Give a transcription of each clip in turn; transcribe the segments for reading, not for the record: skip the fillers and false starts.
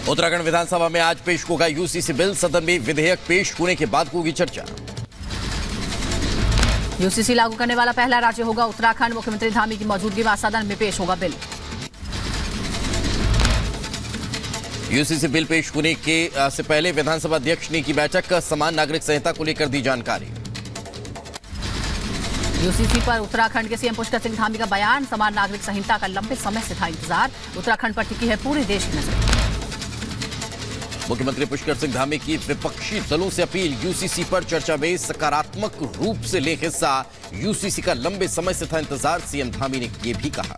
उत्तराखंड विधानसभा में आज पेश होगा यूसीसी बिल। सदन में विधेयक पेश होने के बाद होगी चर्चा। यूसीसी लागू करने वाला पहला राज्य होगा उत्तराखंड। मुख्यमंत्री धामी की मौजूदगी में सदन में पेश होगा बिल। यूसीसी बिल पेश होने के से पहले विधानसभा अध्यक्ष ने की बैठक। समान नागरिक संहिता को लेकर दी जानकारी। यूसीसी पर उत्तराखंड के सीएम पुष्कर सिंह धामी का बयान। समान नागरिक संहिता का लंबे समय से था इंतजार। उत्तराखंड पर टिकी है पूरे देश की नजर। मुख्यमंत्री पुष्कर सिंह धामी की विपक्षी दलों से अपील। यूसीसी पर चर्चा में सकारात्मक रूप से ले हिस्सा। यूसीसी का लंबे समय से था इंतजार। सीएम धामी ने यह भी कहा।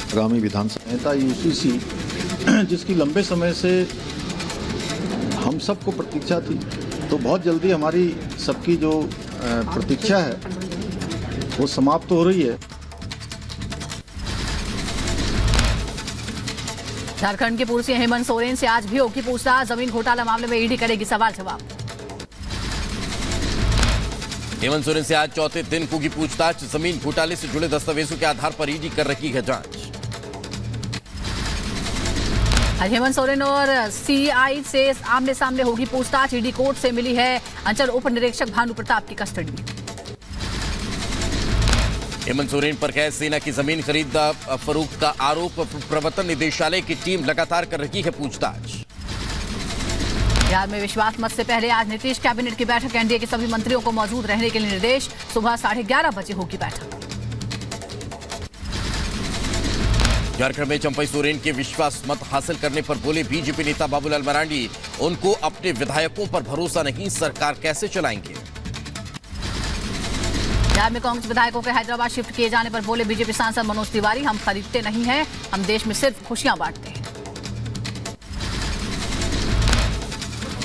आगामी विधानसभा संहिता यूसीसी जिसकी लंबे समय से हम सबको प्रतीक्षा थी, तो बहुत जल्दी हमारी सबकी जो प्रतीक्षा है वो समाप्त हो रही है। झारखंड के पूर्व सीएम हेमंत सोरेन से आज भी होगी पूछताछ। जमीन घोटाला मामले में ईडी करेगी सवाल जवाब। हेमंत सोरेन से आज चौथे दिन होगी पूछताछ। जमीन घोटाले से जुड़े दस्तावेजों के आधार पर ईडी कर रही है जांच। आज हेमंत सोरेन और सीआई से आमने सामने होगी पूछताछ। ईडी कोर्ट से मिली है अंचल उप निरीक्षक भानु प्रताप की कस्टडी में। हेमंत सोरेन पर कैद सेना की जमीन खरीद फरोख्त का आरोप। प्रवर्तन निदेशालय की टीम लगातार कर रही है पूछताछ। बिहार में विश्वास मत से पहले आज नीतीश कैबिनेट की बैठक। एनडीए के सभी मंत्रियों को मौजूद रहने के लिए निर्देश। सुबह 11:30 बजे होगी बैठक। झारखंड में चंपई सोरेन के विश्वास मत हासिल करने पर बोले बीजेपी नेता बाबूलाल मरांडी। उनको अपने विधायकों पर भरोसा नहीं, सरकार कैसे चलाएंगे। बिहार में कांग्रेस विधायकों के हैदराबाद शिफ्ट किए जाने पर बोले बीजेपी सांसद मनोज तिवारी। हम खरीदते नहीं हैं, हम देश में सिर्फ खुशियां बांटते हैं।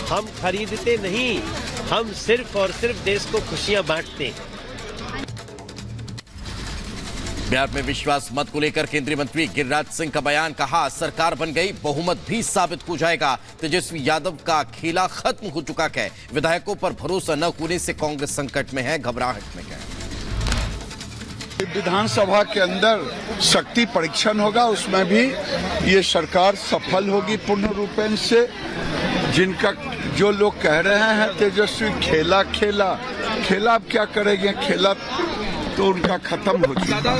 हम खरीदते नहीं, हम सिर्फ और सिर्फ देश को खुशियां बांटते हैं। बिहार में विश्वास मत को लेकर केंद्रीय मंत्री गिरिराज सिंह का बयान। कहा सरकार बन गई, बहुमत भी साबित हो जाएगा। तेजस्वी यादव का खेला खत्म हो चुका है। विधायकों पर भरोसा न होने से कांग्रेस संकट में है, घबराहट में है। विधानसभा के अंदर शक्ति परीक्षण होगा, उसमें भी ये सरकार सफल होगी पूर्ण रूपेण से। जिनका जो लोग कह रहे हैं तेजस्वी खेला खेला खेला, अब क्या करेंगे, खेला तो उनका खत्म हो चुका।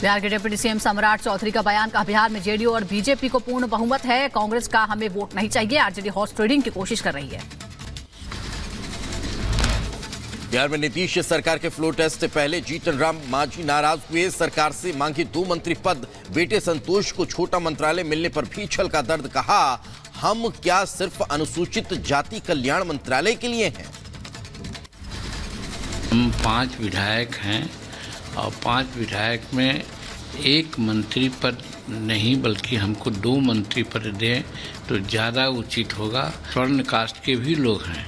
बिहार के डिप्टी सीएम सम्राट चौधरी का बयान। कहा बिहार में जेडीयू और बीजेपी को पूर्ण बहुमत है। कांग्रेस का हमें वोट नहीं चाहिए। आरजेडी हॉर्स ट्रेडिंग की कोशिश कर रही है। बिहार में नीतीश सरकार के फ्लोर टेस्ट से पहले जीतन राम मांझी नाराज हुए। सरकार से मांगी 2 मंत्री पद। बेटे संतोष को छोटा मंत्रालय मिलने पर भी छल का दर्द। कहा हम क्या सिर्फ अनुसूचित जाति कल्याण मंत्रालय के लिए हैं। हम 5 विधायक हैं और 5 विधायक में 1 मंत्री पद नहीं बल्कि हमको 2 मंत्री पद दें तो ज़्यादा उचित होगा। स्वर्ण कास्ट के भी लोग हैं,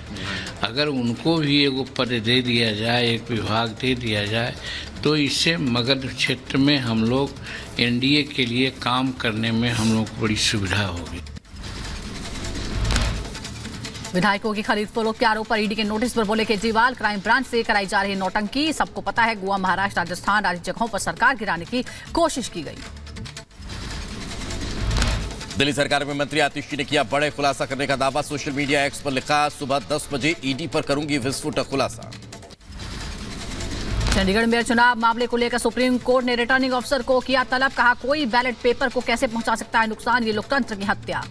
अगर उनको भी एगो पद दे दिया जाए, एक विभाग दे दिया जाए तो इससे मगध क्षेत्र में हम लोग एनडीए के लिए काम करने में हम लोग को बड़ी सुविधा होगी। विधायकों की खरीद फरोख्त के आरोप पर ईडी के नोटिस पर बोले केजरीवाल। क्राइम ब्रांच से कराई जा रही नौटंकी सबको पता है। गोवा, महाराष्ट्र, राजस्थान आदि जगहों पर सरकार गिराने की कोशिश की गई। दिल्ली सरकार में मंत्री आतिशी ने किया बड़े खुलासा करने का दावा। सोशल मीडिया एक्स पर लिखा सुबह 10 बजे ईडी पर करूंगी विस्फोटक खुलासा। चंडीगढ़ मेयर चुनाव मामले को लेकर सुप्रीम कोर्ट ने रिटर्निंग अफसर को किया तलब। कहा कोई बैलेट पेपर को कैसे पहुंचा सकता है नुकसान, ये लोकतंत्र की हत्या।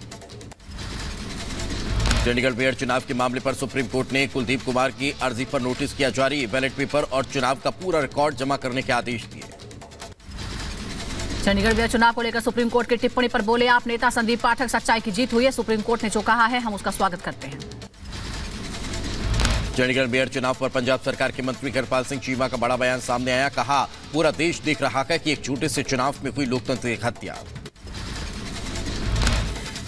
चंडीगढ़ मेयर चुनाव के मामले पर सुप्रीम कोर्ट ने कुलदीप कुमार की अर्जी पर नोटिस किया जारी। बैलेट पेपर और चुनाव का पूरा रिकॉर्ड जमा करने के आदेश दिए। चंडीगढ़ मेयर चुनाव को लेकर सुप्रीम कोर्ट की टिप्पणी पर बोले आप नेता संदीप पाठक, सच्चाई की जीत हुई है। सुप्रीम कोर्ट ने जो कहा है हम उसका स्वागत करते हैं। चंडीगढ़ मेयर चुनाव पर पंजाब सरकार के मंत्री कृपाल सिंह चीमा का बड़ा बयान सामने आया। कहा पूरा देश देख रहा है कि एक छोटे से चुनाव में हुई लोकतंत्र की हत्या।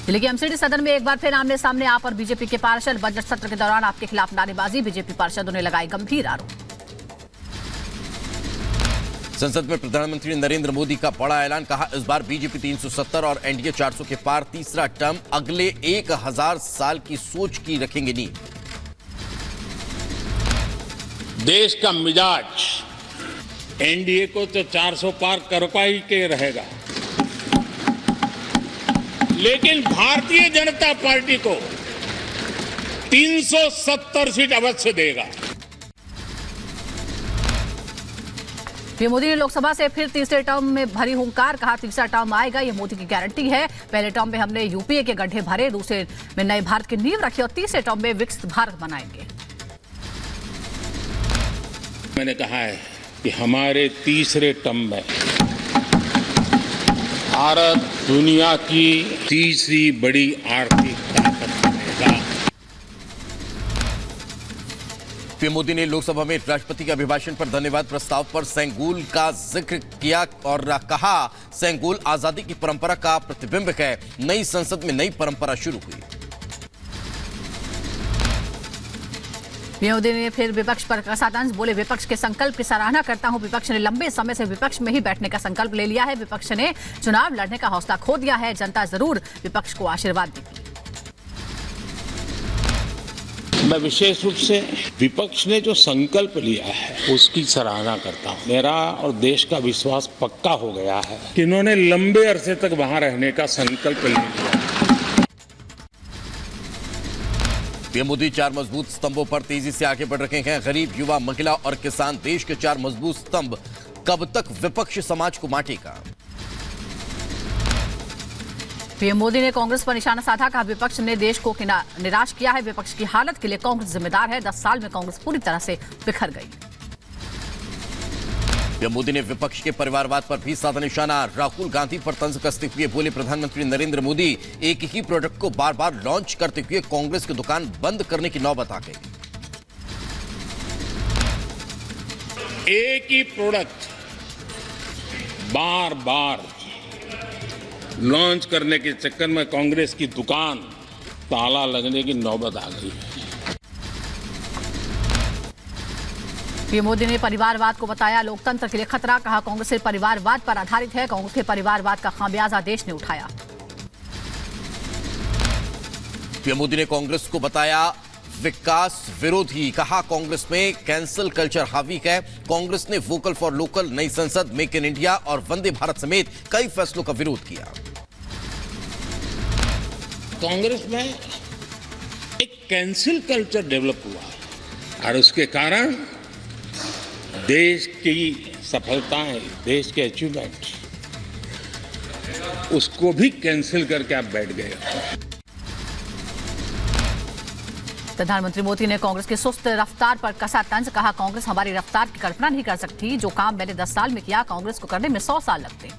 दिल्ली के एमसीडी सदन में एक बार फिर आमने सामने आप और बीजेपी के पार्षद। बजट सत्र के दौरान आपके खिलाफ नारेबाजी। बीजेपी पार्षदों ने लगाए गंभीर आरोप। संसद में प्रधानमंत्री नरेंद्र मोदी का बड़ा ऐलान। कहा इस बार बीजेपी 370 और एनडीए 400 के पार। तीसरा टर्म अगले 1000 साल की सोच की रखेंगे नींव। देश का मिजाज एनडीए को तो 400 पार कर पाई के रहेगा, लेकिन भारतीय जनता पार्टी को 370 सीट अवश्य देगा। पीएम मोदी ने लोकसभा से फिर तीसरे टर्म में भरी हुंकार, कहा तीसरा टर्म आएगा, ये मोदी की गारंटी है। पहले टर्म में हमने यूपीए के गड्ढे भरे, दूसरे में नए भारत की नींव रखी और तीसरे टर्म में विकसित भारत बनाएंगे। मैंने कहा है कि हमारे तीसरे टर्म में भारत दुनिया की तीसरी बड़ी आर्थिक ताकत बनेगा। पीएम मोदी ने लोकसभा में राष्ट्रपति के अभिभाषण पर धन्यवाद प्रस्ताव पर सेंगोल का जिक्र किया और कहा सेंगोल आजादी की परंपरा का प्रतिबिंब है। नई संसद में नई परंपरा शुरू हुई। पीएम मोदी ने फिर विपक्ष पर कसा तंज, बोले विपक्ष के संकल्प की सराहना करता हूं। विपक्ष ने लंबे समय से विपक्ष में ही बैठने का संकल्प ले लिया है। विपक्ष ने चुनाव लड़ने का हौसला खो दिया है। जनता जरूर विपक्ष को आशीर्वाद देगी। मैं विशेष रूप से विपक्ष ने जो संकल्प लिया है उसकी सराहना करता हूं। मेरा और देश का विश्वास पक्का हो गया है कि इन्होंने लंबे अरसे तक वहां रहने का संकल्प ले लिया। पीएम मोदी 4 मजबूत स्तंभों पर तेजी से आगे बढ़ रहे हैं। गरीब, युवा, महिला और किसान, देश के 4 मजबूत स्तंभ कब तक विपक्ष समाज को बांटेगा। पीएम मोदी ने कांग्रेस पर निशाना साधा, कहा विपक्ष ने देश को निराश किया है। विपक्ष की हालत के लिए कांग्रेस जिम्मेदार है। 10 साल में कांग्रेस पूरी तरह से बिखर गई। पीएम मोदी ने विपक्ष के परिवारवाद पर भी साधा निशाना। राहुल गांधी पर तंज कसते हुए बोले प्रधानमंत्री नरेंद्र मोदी, एक ही प्रोडक्ट को बार बार लॉन्च करते हुए कांग्रेस की दुकान बंद करने की नौबत आ गई। एक ही प्रोडक्ट बार बार लॉन्च करने के चक्कर में कांग्रेस की दुकान ताला लगने की नौबत आ गई है। पीएम मोदी ने परिवारवाद को बताया लोकतंत्र के लिए खतरा, कहा कांग्रेस से परिवारवाद पर आधारित है। कांग्रेस के परिवारवाद का खामियाजा देश ने उठाया। पीएम मोदी ने कांग्रेस को बताया विकास विरोधी, कहा कांग्रेस में कैंसल कल्चर हावी है। कांग्रेस ने वोकल फॉर लोकल, नई संसद, मेक इन इंडिया और वंदे भारत समेत कई फैसलों का विरोध किया। कांग्रेस में एक कैंसिल कल्चर डेवलप हुआ है और उसके कारण देश की सफलताएं, देश के अचीवमेंट, उसको भी कैंसिल करके आप बैठ गए। प्रधानमंत्री मोदी ने कांग्रेस की सुस्त रफ्तार पर कसा तंज, कहा कांग्रेस हमारी रफ्तार की कल्पना नहीं कर सकती। जो काम मैंने 10 साल में किया, कांग्रेस को करने में 100 साल लगते।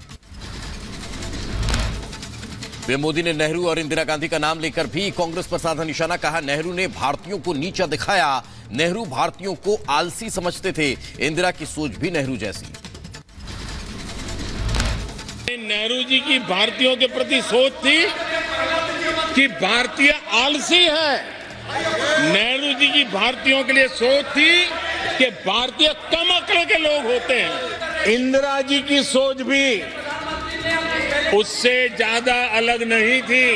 पीएम मोदी ने नेहरू और इंदिरा गांधी का नाम लेकर भी कांग्रेस पर साधा निशाना, कहा नेहरू ने भारतीयों को नीचा दिखाया। नेहरू भारतीयों को आलसी समझते थे। इंदिरा की सोच भी नेहरू जैसी। नेहरू जी की भारतीयों के प्रति सोच थी कि भारतीय आलसी है। नेहरू जी की भारतीयों के लिए सोच थी कि भारतीय कम अक्ल के लोग होते हैं। इंदिरा जी की सोच भी उससे ज्यादा अलग नहीं थी।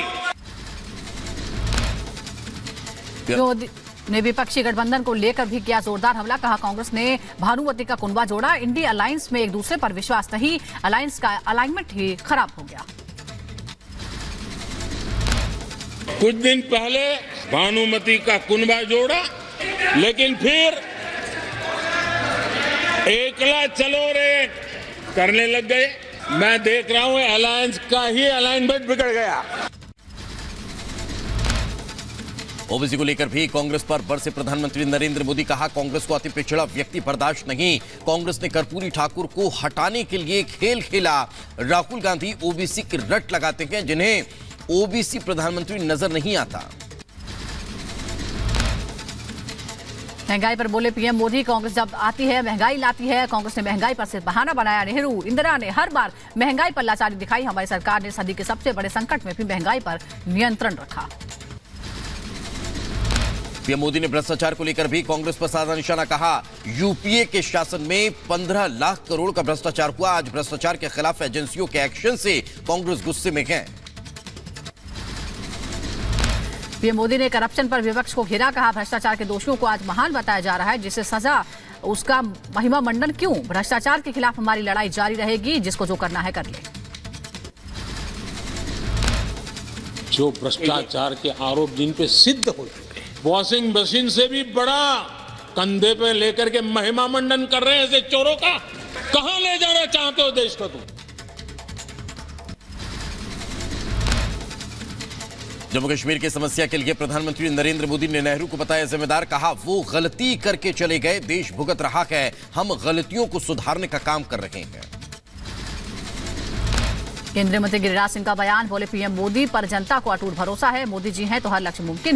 मोदी ने विपक्षी गठबंधन को लेकर भी किया जोरदार हमला, कहा कांग्रेस ने भानुमति का कुनबा जोड़ा। इंडिया अलायंस में एक दूसरे पर विश्वास नहीं, अलायंस का अलाइनमेंट ही खराब हो गया। कुछ दिन पहले भानुमति का कुनबा जोड़ा, लेकिन फिर एकला चलो रे करने लग गए। मैं देख रहा हूं अलायंस का ही अलाइनमेंट बिगड़ गया। ओबीसी को लेकर भी कांग्रेस पर बरसे प्रधानमंत्री नरेंद्र मोदी, कहा कांग्रेस को अति पिछड़ा व्यक्ति बर्दाश्त नहीं। कांग्रेस ने कर्पूरी ठाकुर को हटाने के लिए खेल खेला। राहुल गांधी ओबीसी की रट लगाते हैं, जिन्हें ओबीसी प्रधानमंत्री नजर नहीं आता। महंगाई पर बोले पीएम मोदी, कांग्रेस जब आती है महंगाई लाती है। कांग्रेस ने महंगाई पर सिर्फ बहाना बनाया। नेहरू, इंदिरा ने हर बार महंगाई पर लाचारी दिखाई। हमारी सरकार ने सदी के सबसे बड़े संकट में भी महंगाई पर नियंत्रण रखा। पीएम मोदी ने भ्रष्टाचार को लेकर भी कांग्रेस पर साधा निशाना, कहा यूपीए के शासन में 15 लाख करोड़ का भ्रष्टाचार हुआ। आज भ्रष्टाचार के खिलाफ एजेंसियों के एक्शन से कांग्रेस गुस्से में है। पीएम मोदी ने करप्शन पर विपक्ष को घेरा, कहा भ्रष्टाचार के दोषियों को आज महान बताया जा रहा है, जिसे सजा उसका महिमा मंडन क्यों। भ्रष्टाचार के खिलाफ हमारी लड़ाई जारी रहेगी, जिसको जो करना है कर ले। जो भ्रष्टाचार के आरोप जिन पे सिद्ध हो चुके हैं, वॉशिंग मशीन से भी बड़ा कंधे पे लेकर के महिमा मंडन कर रहे हैं ऐसे चोरों का। कहां ले जाना चाहते हो देश को तुम? जम्मू कश्मीर की समस्या के लिए प्रधानमंत्री नरेंद्र मोदी ने नेहरू को बताया जिम्मेदार, कहा वो गलती करके चले गए, देश भुगत रहा है, हम गलतियों को सुधारने का काम कर रहे हैं। केंद्रीय मंत्री गिरिराज सिंह का बयान, बोले पीएम मोदी पर जनता को अटूट भरोसा है, मोदी जी हैं तो हर लक्ष्य मुमकिन है।